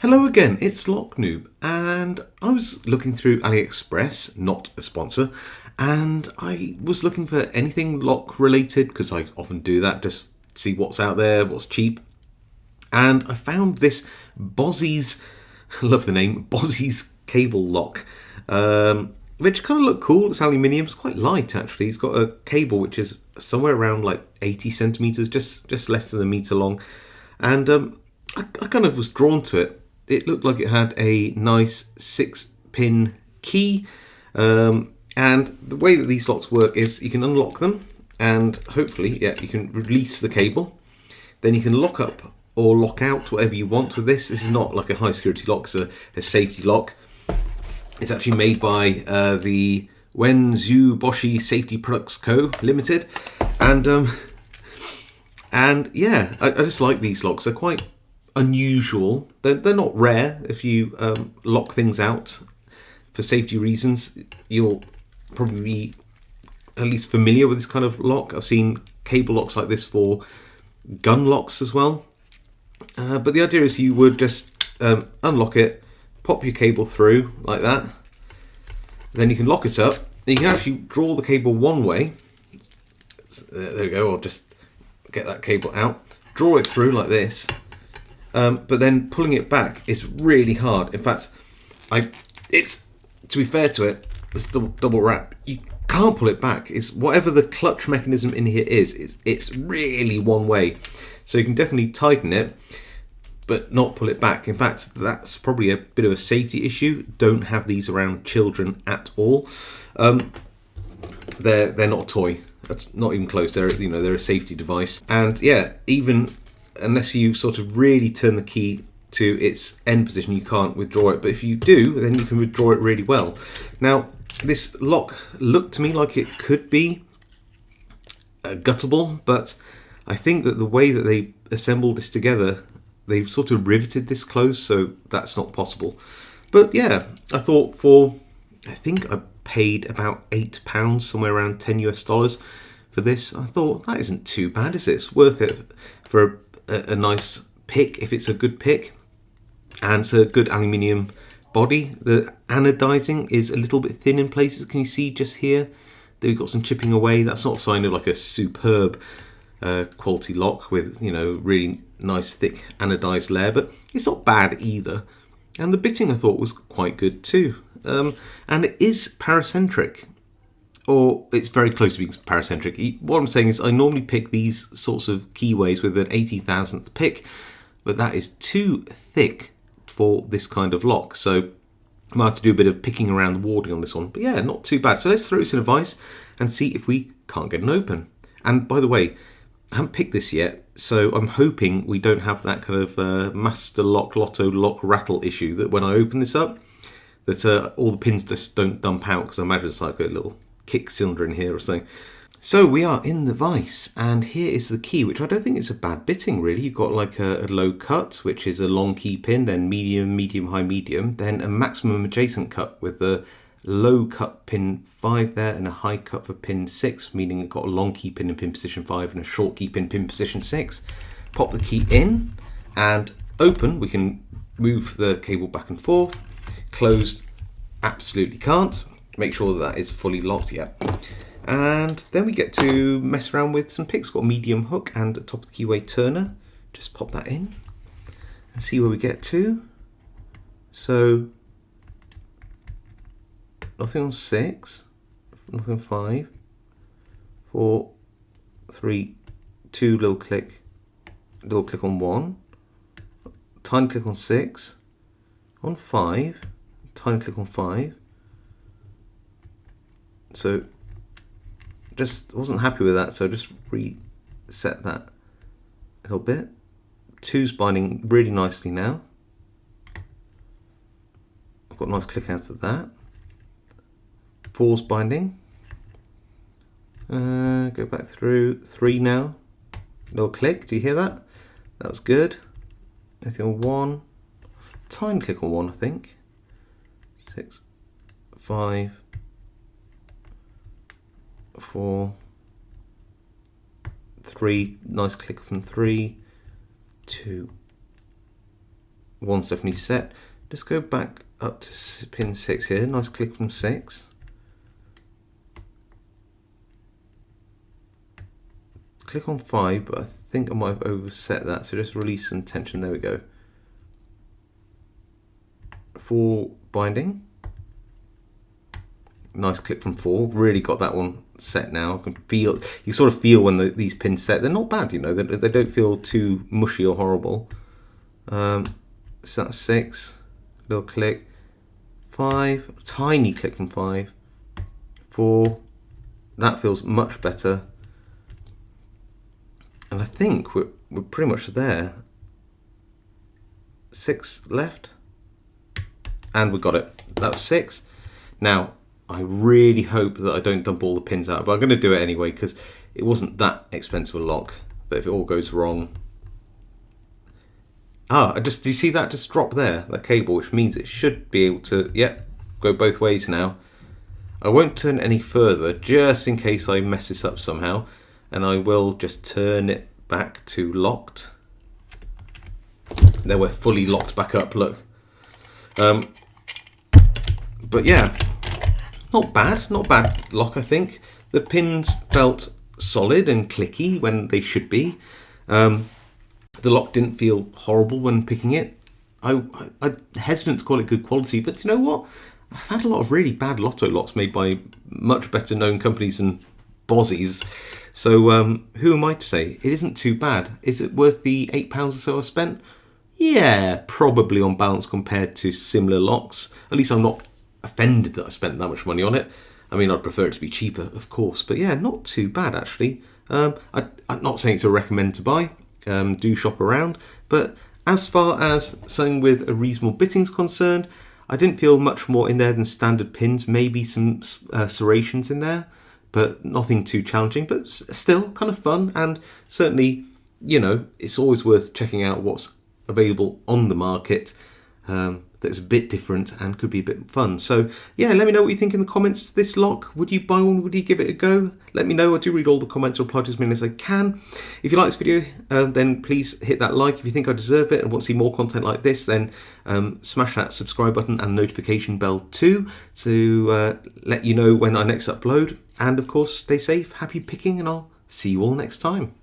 Hello again, it's Noob, and I was looking through AliExpress, not a sponsor, and I was looking for anything lock related, because I often do that, just see what's out there, what's cheap. And I found this BOZZYS, I love the name, BOZZYS cable lock, which kind of looked cool. It's aluminium, it's quite light actually. It's got a cable which is somewhere around like 80 centimeters, just less than a meter long. And I kind of was drawn to it. It looked like it had a nice 6-pin key, and the way that these locks work is you can unlock them, and hopefully, yeah, you can release the cable. Then you can lock up or lock out whatever you want with this. This is not like a high security lock; it's a safety lock. It's actually made by the Wenzhou Boshi Safety Products Co. Limited, and yeah, I just like these locks. They're quite unusual. They're not rare. If you lock things out for safety reasons, you'll probably be at least familiar with this kind of lock. I've seen cable locks like this for gun locks as well. But the idea is you would just unlock it, pop your cable through like that, then you can lock it up. You can actually draw the cable one way. There we go. I'll just get that cable out, draw it through like this. But then pulling it back is really hard. In fact, it's to be fair to it, it's double wrap. You can't pull it back. It's whatever the clutch mechanism in here is. It's really one way. So you can definitely tighten it, but not pull it back. In fact, that's probably a bit of a safety issue. Don't have these around children at all. They're not a toy. That's not even close. They're a safety device. And yeah, even unless you sort of really turn the key to its end position, you can't withdraw it. But if you do, then you can withdraw it really well. Now, this lock looked to me like it could be guttable, but I think that the way that they assembled this together, they've sort of riveted this closed, so that's not possible. But yeah, I thought I think I paid about £8, somewhere around 10 US dollars for this. I thought that isn't too bad, is it? It's worth it for a nice pick if it's a good pick, and it's a good aluminium body. The anodizing is a little bit thin in places. Can you see just here that we've got some chipping away? That's not a sign of like a superb quality lock with really nice thick anodized layer, but it's not bad either. And the bitting I thought was quite good too, and it is paracentric, or it's very close to being paracentric. What I'm saying is I normally pick these sorts of keyways with an 80,000th pick, but that is too thick for this kind of lock. So I might have to do a bit of picking around the warding on this one. But yeah, not too bad. So let's throw this in a vise and see if we can't get it open. And by the way, I haven't picked this yet, so I'm hoping we don't have that kind of master lock, LOTO lock rattle issue, that when I open this up, that all the pins just don't dump out, because I imagine it's like a little kick cylinder in here or something. So we are in the vise, and here is the key, which I don't think is a bad bitting really. You've got like a low cut, which is a long key pin, then medium, medium, high, medium, then a maximum adjacent cut with the low cut pin 5 there and a high cut for pin 6, meaning you've got a long key pin in pin position 5 and a short key pin position 6. Pop the key in and open. We can move the cable back and forth. Closed, absolutely can't. Make sure that is fully locked, yeah. And then we get to mess around with some picks. Got a medium hook and a top of the keyway turner. Just pop that in and see where we get to. So nothing on 6, nothing on 5, 4, 3, 2, little click on 1, tiny click on 6, on 5, tiny click on 5. So just wasn't happy with that, so just reset that a little bit. 2's binding really nicely now. I've got a nice click out of that. 4's binding. Go back through 3 now. Little click, do you hear that? That was good. Anything on 1? Tiny click on 1, I think. 6, 5, 4, 3, nice click from 3, 2, one's definitely set. Just go back up to pin 6 here. Nice click from 6. Click on 5, but I think I might have overset that, so just release some tension. There we go. For binding, nice click from 4. Really got that one set now. I can feel, you sort of feel when these pins set. They're not bad, you know. They don't feel too mushy or horrible. So that's 6. Little click. 5. Tiny click from 5. 4. That feels much better. And I think we're pretty much there. 6 left. And we got it. That's 6. Now, I really hope that I don't dump all the pins out, but I'm going to do it anyway because it wasn't that expensive a lock. But if it all goes wrong... do you see that just drop there, that cable, which means it should be able to, go both ways now. I won't turn any further, just in case I mess this up somehow, and I will just turn it back to locked. Then we're fully locked back up, look. But yeah, not bad lock, I think. The pins felt solid and clicky when they should be. The lock didn't feel horrible when picking it. I'm hesitant to call it good quality, but you know what? I've had a lot of really bad Lotto locks made by much better known companies than BOZZYS. So who am I to say? It isn't too bad. Is it worth the £8 or so I spent? Yeah, probably on balance compared to similar locks. At least I'm not offended that I spent that much money on it. I mean, I'd prefer it to be cheaper, of course, but yeah, not too bad actually. I'm not saying it's a recommend to buy. Do shop around, but as far as something with a reasonable bitting's concerned, I didn't feel much more in there than standard pins. Maybe some serrations in there, but nothing too challenging, but still kind of fun. And certainly, you know, it's always worth checking out what's available on the market that's a bit different and could be a bit fun. So yeah, let me know what you think in the comments. This lock, would you buy one? Would you give it a go? Let me know. I do read all the comments, reply to as many as I can. If you like this video, then please hit that like. If you think I deserve it and want to see more content like this, then smash that subscribe button and notification bell too to let you know when I next upload. And of course, stay safe, happy picking, and I'll see you all next time.